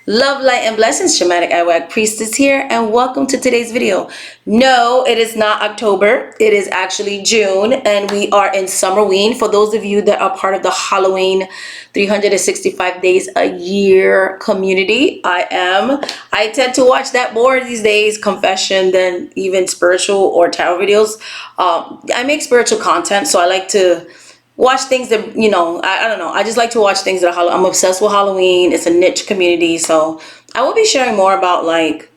Love, light, and blessings, Shamanic Iwag Priestess here, and welcome to today's video. No, it is not October. It is actually June, and we are in Summerween. For those of you that are part of the Halloween 365 days a year community, I am. I tend to watch that more these days, confession, than even spiritual or tarot videos. I make spiritual content, so I like to watch things that I don't know, I just like to watch things that I'm obsessed with Halloween. It's a niche community, so I will be sharing more about like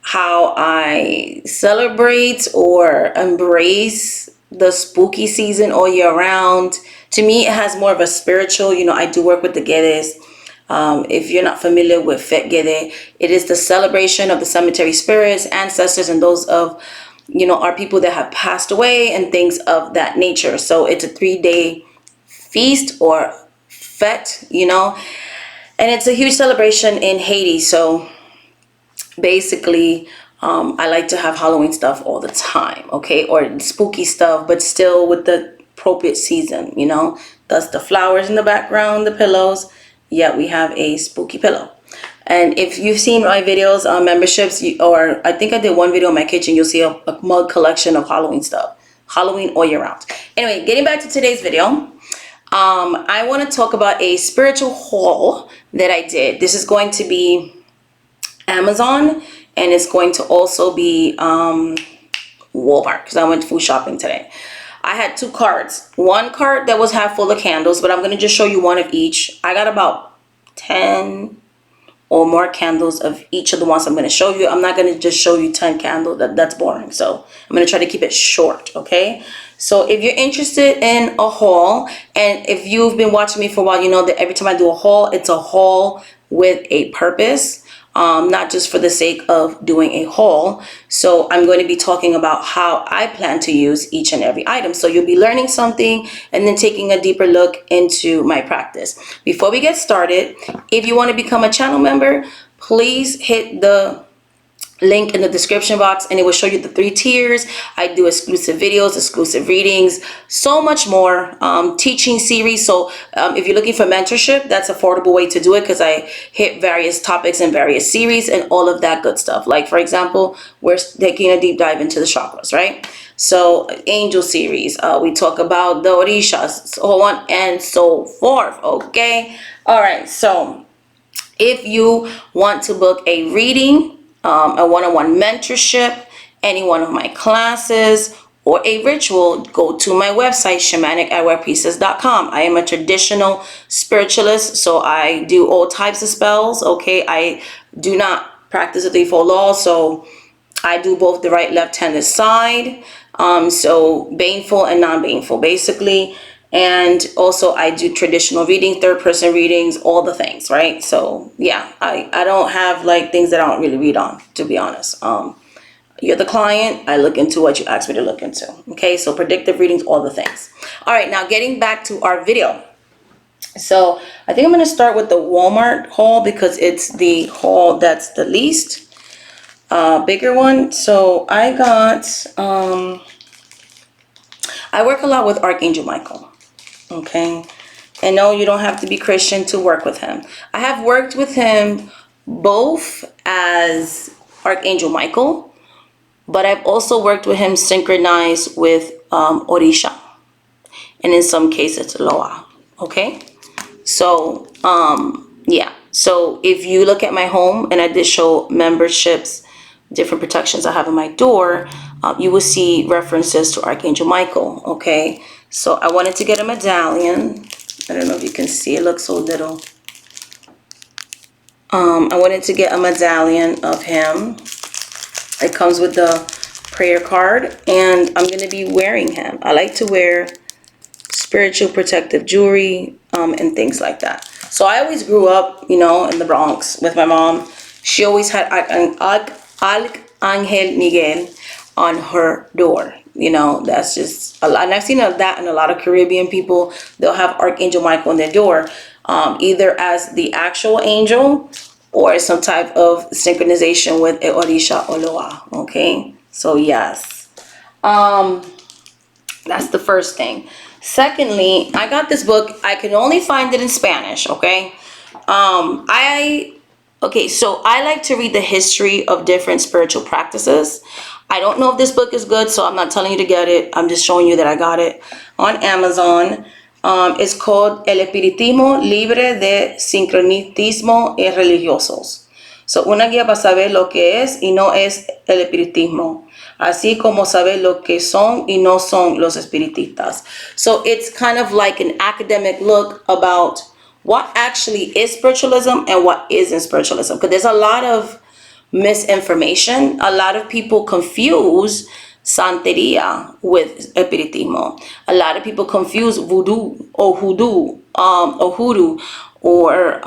how I celebrate or embrace the spooky season all year round. To me, it has more of a spiritual, I do work with the Gedes. If you're not familiar with Fet Gede, it is the celebration of the cemetery spirits, ancestors, and those of our people that have passed away and things of that nature. So it's a 3-day feast or fete, and it's a huge celebration in Haiti. So basically, I like to have Halloween stuff all the time, okay, or spooky stuff, but still with the appropriate season, Thus the flowers in the background, the pillows. Yeah, we have a spooky pillow. And if you've seen my videos on memberships, or I think I did one video in my kitchen, you'll see a mug collection of Halloween stuff. Halloween all year round. Anyway, getting back to today's video, I want to talk about a spiritual haul that I did. This is going to be Amazon, and it's going to also be Walmart, because I went food shopping today. I had 2 carts. One cart that was half full of candles, but I'm going to just show you one of each. I got about 10 or more candles of each of the ones I'm going to show you. I'm not going to just show you 10 candles. That's boring. So I'm going to try to keep it short, okay? So if you're interested in a haul, and if you've been watching me for a while, you know that every time I do a haul, it's a haul with a purpose. Not just for the sake of doing a haul. So I'm going to be talking about how I plan to use each and every item. So you'll be learning something and then taking a deeper look into my practice. Before we get started, if you want to become a channel member, please hit the link in the description box, and it will show you the 3 tiers. I do exclusive videos, exclusive readings, so much more, teaching series. So if you're looking for mentorship, that's an affordable way to do it, because I hit various topics and various series and all of that good stuff. Like, for example, we're taking a deep dive into the chakras, right? So angel series, we talk about the orishas, so on and so forth, okay? All right, so if you want to book a reading, a one-on-one mentorship, any one of my classes, or a ritual, go to my website, shamanic.priestess.com. I am a traditional spiritualist, so I do all types of spells, okay? I do not practice the threefold law, so I do both the right, left-handed side, so baneful and non-baneful, basically. And also I do traditional reading, 3rd-person readings, all the things, right? So yeah, I don't have like things that I don't really read on, to be honest. You're the client, I look into what you asked me to look into. Okay, so predictive readings, all the things. All right, now getting back to our video. So I think I'm going to start with the Walmart haul, because it's the haul that's the least bigger one. So I got, I work a lot with Archangel Michael. Okay, and no, you don't have to be Christian to work with him. I have worked with him both as Archangel Michael, but I've also worked with him synchronized with Orisha, and in some cases Loa. Okay, so yeah, so if you look at my home, and I did show memberships, different protections I have in my door, you will see references to Archangel Michael. Okay, so I wanted to get a medallion. I don't know if you can see, it looks so little. I wanted to get a medallion of him. It comes with the prayer card, and I'm going to be wearing him. I like to wear spiritual protective jewelry and things like that. So I always grew up, in the Bronx with my mom. She always had Archangel Miguel on her door. That's just a lot. And I've seen that in a lot of Caribbean people. They'll have Archangel Michael on their door, either as the actual angel or some type of synchronization with a Orisha or Loa. Okay, so yes, that's the first thing. Secondly, I got this book. I can only find it in Spanish. Okay, I Okay, so I like to read the history of different spiritual practices. I don't know if this book is good, so I'm not telling you to get it. I'm just showing you that I got it on Amazon. It's called El Espiritismo Libre de Sincretismo y Religiosos. So, una guía para saber lo que es y no es el espiritismo, así como saber lo que son y no son los espiritistas. So, it's kind of like an academic look about what actually is spiritualism and what isn't spiritualism. Because there's a lot of misinformation. A lot of people confuse Santeria with Espiritismo. A lot of people confuse voodoo or hoodoo or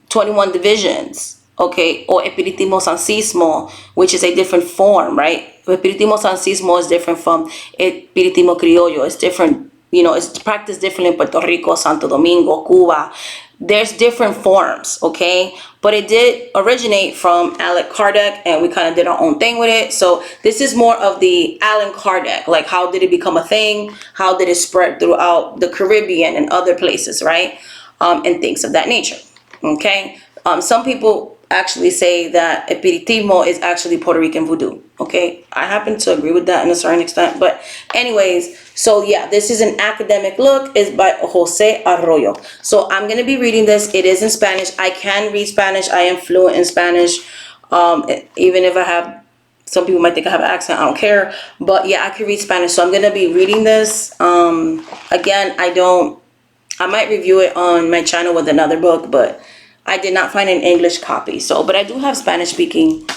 21 divisions, okay, or Espiritismo Sancismo, which is a different form, right? Espiritismo Sancismo is different from Espiritismo Criollo. It's different, it's practiced differently in Puerto Rico, Santo Domingo, Cuba. There's different forms, okay? But it did originate from Allan Kardec, and we kind of did our own thing with it. So this is more of the Allan Kardec, like how did it become a thing? How did it spread throughout the Caribbean and other places, right? And things of that nature, okay? Some people actually say that Espiritismo is actually Puerto Rican voodoo, okay? I happen to agree with that in a certain extent, but anyways, so yeah, this is an academic look. It's by Jose Arroyo. So I'm going to be reading this. It is in Spanish. I can read Spanish. I am fluent in Spanish. Even if I have, some people might think I have an accent. I don't care. But yeah, I can read Spanish. So I'm going to be reading this. Again, I might review it on my channel with another book, but I did not find an English copy. So, but I do have Spanish speaking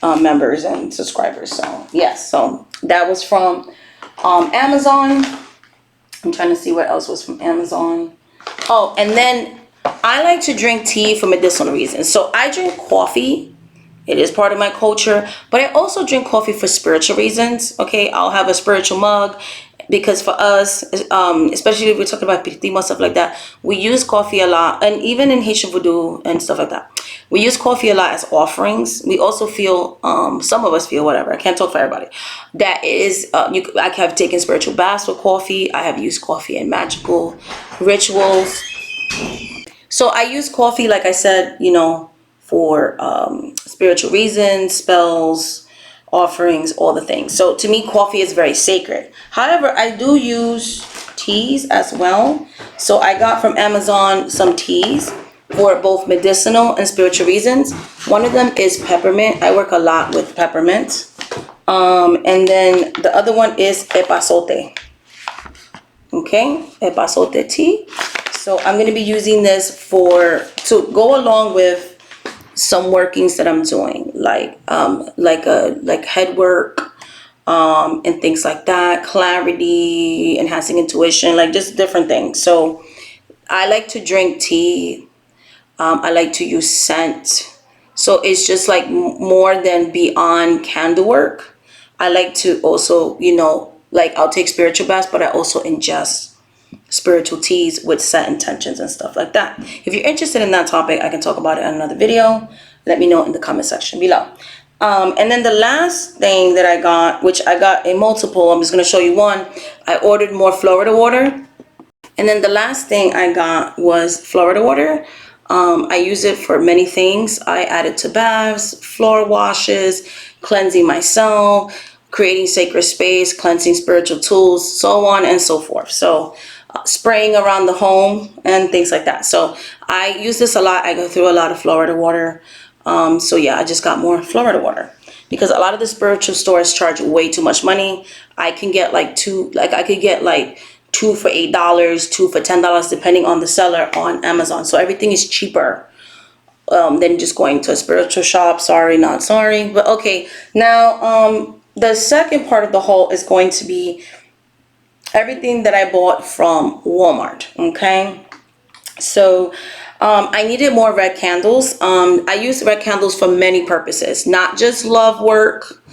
members and subscribers. So yes, so that was from Amazon. I'm trying to see what else was from Amazon. Oh, and then I like to drink tea for medicinal reasons. So I drink coffee. It is part of my culture, but I also drink coffee for spiritual reasons. Okay, I'll have a spiritual mug because for us, especially if we're talking about Espiritismo, stuff like that, we use coffee a lot, and even in Haitian Voodoo and stuff like that, we use coffee a lot as offerings. We also feel, some of us feel, whatever, I can't talk for everybody, that is, I have taken spiritual baths with coffee. I have used coffee in magical rituals. So I use coffee, like I said, for spiritual reasons, spells, offerings, all the things. So to me, coffee is very sacred. However, I do use teas as well. So I got from Amazon some teas for both medicinal and spiritual reasons. One of them is peppermint. I work a lot with peppermint. And then the other one is epazote. Okay, epazote tea. So I'm going to be using this to go along with some workings that I'm doing, like head work, and things like that, clarity, enhancing intuition, like just different things. So I like to drink tea. I like to use scent. So it's just like more than beyond candle work. I like to also, like I'll take spiritual baths, but I also ingest spiritual teas with set intentions and stuff like that. If you're interested in that topic, I can talk about it in another video. Let me know in the comment section below. And then the last thing that I got, which I got a multiple, I'm just going to show you one. I ordered more Florida water. And then the last thing I got was Florida water. I use it for many things. I add it to baths, floor washes, cleansing myself, creating sacred space, cleansing spiritual tools, so on and so forth. So spraying around the home and things like that. So I use this a lot. I go through a lot of Florida water. So yeah, I just got more Florida water because a lot of the spiritual stores charge way too much money. I can get I could get like two for $8, two for $10, depending on the seller on Amazon. So everything is cheaper than just going to a spiritual shop. Sorry, not sorry, but okay. Now, the second part of the haul is going to be everything that I bought from Walmart. Okay, so I needed more red candles. I use red candles for many purposes, not just love work.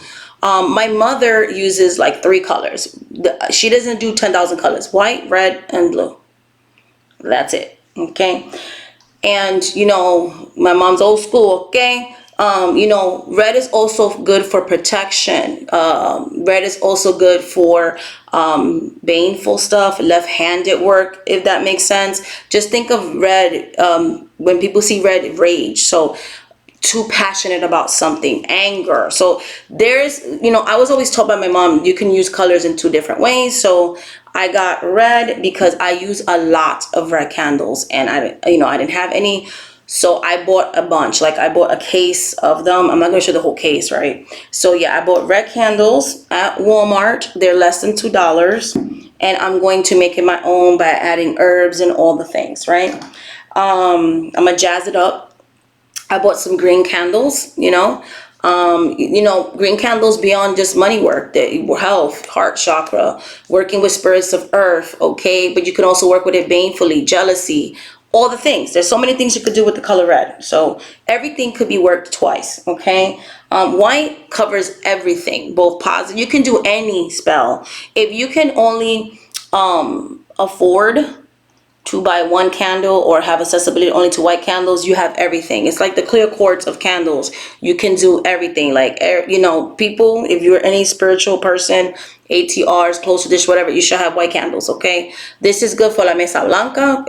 My mother uses like 3 colors. She doesn't do 10,000 colors: white, red, and blue. That's it. Okay. And my mom's old school. Okay. You know, red is also good for protection. Red is also good for baneful stuff, left-handed work, if that makes sense. Just think of red, when people see red, rage. So too passionate about something, anger. So there's, you know, I was always told by my mom, you can use colors in two different ways. So I got red because I use a lot of red candles, and I didn't have any. So I bought a bunch, like I bought a case of them. I'm not gonna show the whole case, right? So yeah, I bought red candles at Walmart. They're less than $2. And I'm going to make it my own by adding herbs and all the things, right? I'm gonna jazz it up. I bought some green candles, green candles beyond just money work, health, heart chakra, working with spirits of earth, okay? But you can also work with it banefully, jealousy, all the things. There's so many things you could do with the color red. So everything could be worked twice, okay? White covers everything, both positive. You can do any spell. If you can only afford to buy one candle or have accessibility only to white candles, you have everything. It's like the clear quartz of candles. You can do everything. Like, people, if you're any spiritual person, ATRs, close to dish, whatever, you should have white candles, okay? This is good for La Mesa Blanca,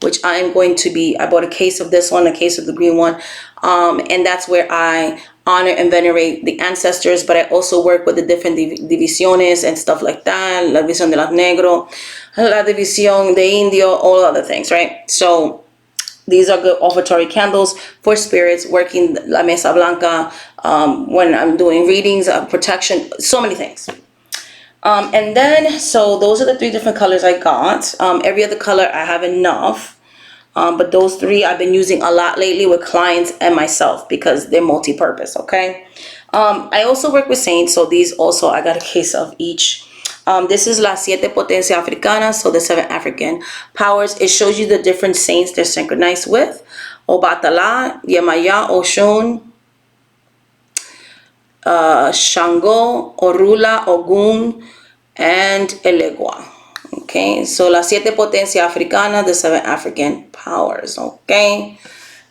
which I bought a case of this one, a case of the green one, and that's where I honor and venerate the ancestors, but I also work with the different divisiones and stuff like that, La División de los Negros, La División de Indio, all other things, right? So these are good offertory candles for spirits, working La Mesa Blanca, when I'm doing readings, protection, so many things. And then, so those are the 3 different colors I got. Every other color I have enough. But those 3 I've been using a lot lately with clients and myself because they're multi-purpose, okay? I also work with saints, so these also, I got a case of each. This is La Siete Potencia Africana, so the 7 African powers. It shows you the different saints they're synchronized with. Obatala, Yemaya, Oshun, Shango, Orula, Ogun, and Elegua. Okay, so La Siete Potencia Africana, the 7 African powers, okay?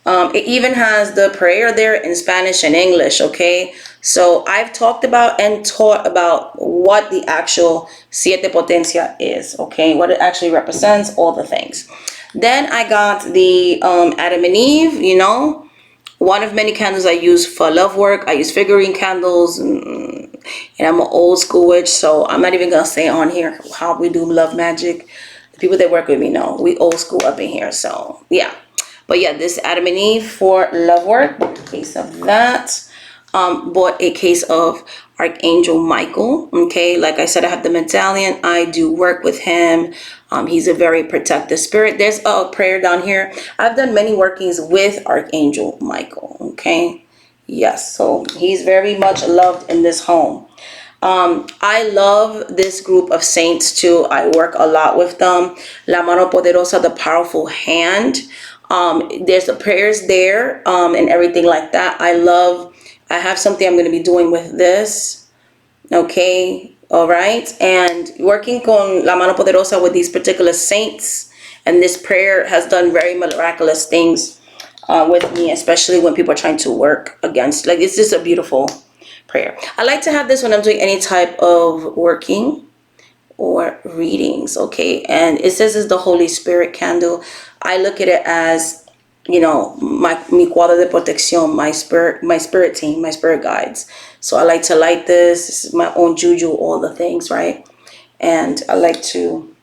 It even has the prayer there in Spanish and English, okay? So I've talked about and taught about what the actual Siete Potencia is, okay? What it actually represents, all the things. Then I got the Adam and Eve, one of many candles I use for love work. I use figurine candles, and I'm an old school witch, so I'm not even gonna say on here how we do love magic. The people that work with me know we old school up in here, so yeah. But yeah, this Adam and Eve for love work, bought a case of that. Bought a case of Archangel Michael, okay? Like I said, I have the medallion. I do work with him. He's a very protective spirit. There's a prayer down here. I've done many workings with Archangel Michael, okay? Yes, so he's very much loved in this home. I love this group of saints too. I work a lot with them. La Mano Poderosa, the powerful hand. There's the prayers there, and everything like that. I have something I'm going to be doing with this. Okay. All right. And working con La Mano Poderosa with these particular saints, and this prayer has done very miraculous things with me, especially when people are trying to work against, like, it's just a beautiful prayer. I like to have this when I'm doing any type of working or readings, okay? And it says it's the Holy Spirit candle. I look at it as, mi cuadro de protección, my spirit team, my spirit guides. So I like to light this. This is my own juju, all the things, right? And I like to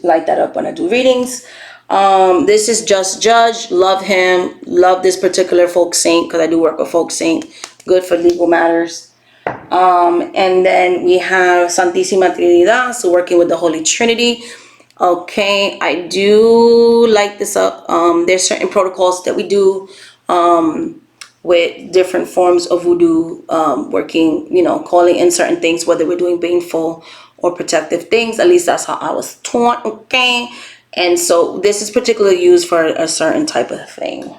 light that up when I do readings. This is Just Judge. Love him. Love this particular folk saint because I do work with folk saint. Good for legal matters. And then we have Santísima Trinidad, so working with the Holy Trinity. Okay, I do light this up. There's certain protocols that we do with different forms of voodoo, working, calling in certain things, whether we're doing baneful or protective things. At least that's how I was taught, okay? And so this is particularly used for a certain type of thing.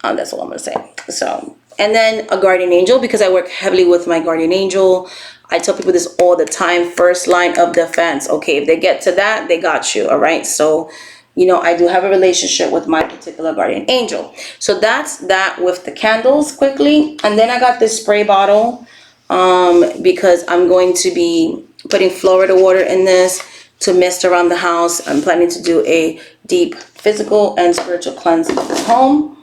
That's all I'm going to say. So, and then a guardian angel, because I work heavily with my guardian angel. I tell people this all the time, first line of defense. Okay, if they get to that, they got you, all right? So you know, I do have a relationship with my particular guardian angel. So that's that with the candles quickly. And then I got this spray bottle because I'm going to be putting Florida water in this to mist around the house. I'm planning to do a deep physical and spiritual cleanse of this home.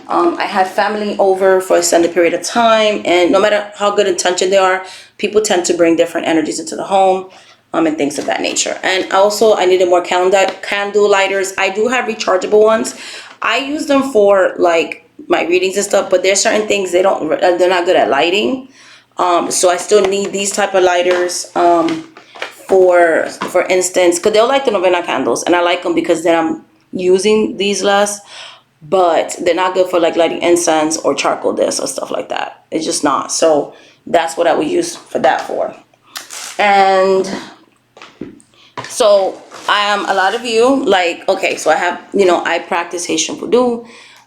I have family over for a extended period of time, and no matter how good intention they are, people tend to bring different energies into the home, and things of that nature. And also, I needed more candle lighters. I do have rechargeable ones. I use them for like my readings and stuff, but there's certain things they're not good at lighting. So I still need these type of lighters. For instance, because they'll light the novena candles, and I like them because then I'm using these less. But they're not good for like lighting incense or charcoal discs or stuff like that. It's just not. So that's what I would use for that for. And so a lot of you like, okay, so I have, you know, I practice Haitian voodoo.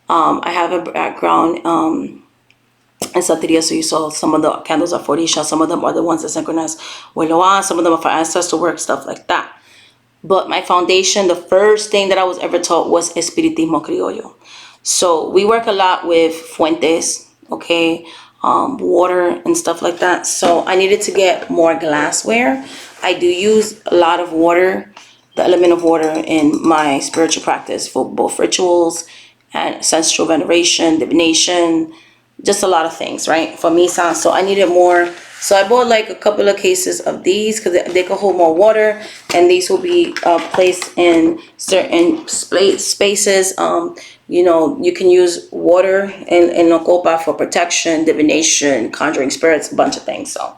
I have a background in Santeria, so you saw some of the candles are for Orisha, some of them are the ones that synchronize with Loa, some of them are for ancestral work, stuff like that. But my foundation, the first thing that I was ever taught was Espiritismo Criollo. So we work a lot with fuentes, okay, water and stuff like that. So I needed to get more glassware. I do use a lot of water, the element of water in my spiritual practice for both rituals and ancestral veneration, divination, just a lot of things, right, for misa. So I needed more. So I bought like a couple of cases of these because they could hold more water, and these will be placed in certain spaces. You know, you can use water in Nocopa for protection, divination, conjuring spirits, a bunch of things. So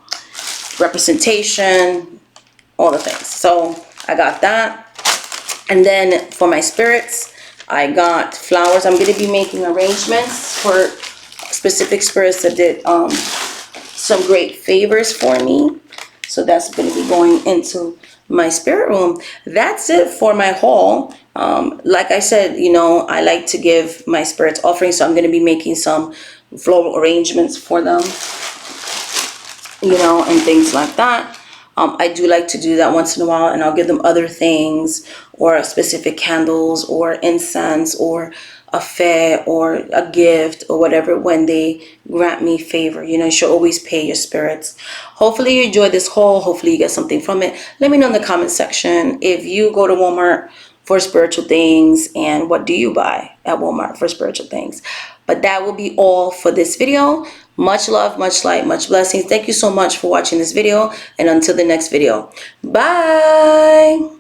representation, all the things. So I got that. And then for my spirits, I got flowers. I'm going to be making arrangements for specific spirits that did some great favors for me. So that's going to be going into my spirit room. That's it for my haul. Like I said, you know, I like to give my spirits offerings, so I'm going to be making some floral arrangements for them, you know, and things like that. I do like to do that once in a while, and I'll give them other things, or specific candles, or incense, or a fair, or a gift, or whatever, when they grant me favor. You know, you should always pay your spirits. Hopefully you enjoyed this haul. Hopefully you get something from it. Let me know in the comment section if you go to Walmart for spiritual things, and what do you buy at Walmart for spiritual things. But that will be all for this video. Much love, much light, much blessings. Thank you so much for watching this video, and until the next video, bye.